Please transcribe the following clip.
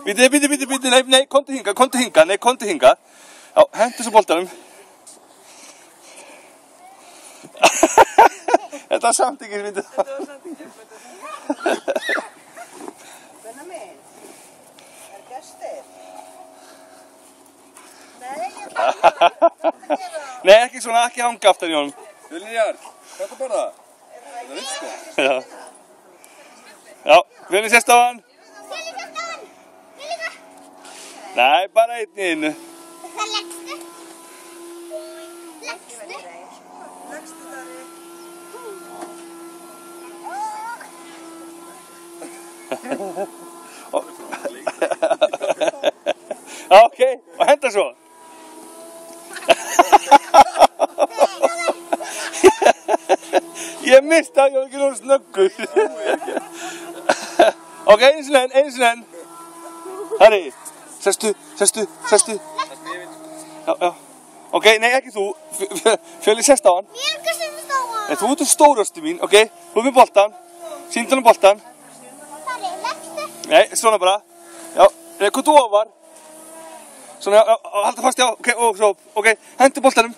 Bíddu, nei, komdu hingað. Já, hentu svo boltanum. Þetta var samt ekki, Þetta var samt ekki. Benjamin, gestir? Nei, ég Nei, ekki svona, ekki hanga aftan í honum. Viljar, hvað er það bara? Það er sko. Já, Fjölnir sést á hann. Nei, bara einn í einu. Það leggstu. Leggstu þar Ok, og henda svo. Ég misti það, ég var ekki nógu snöggur. Ok, einu sinni enn. Herri, sestu. Já. Ok, nei, ekki þú. Fjölnir sést á hann. Mér er ekki sem stóra. Nei, þú ert stórastu mín, ok? Þú er með boltan. Sýndu hann boltan. Það er leggstu. Nei, svona bara. Já, hvað þú ofar? Svona, já, halda fast, já, ok, og svo, ok, hentu boltanum.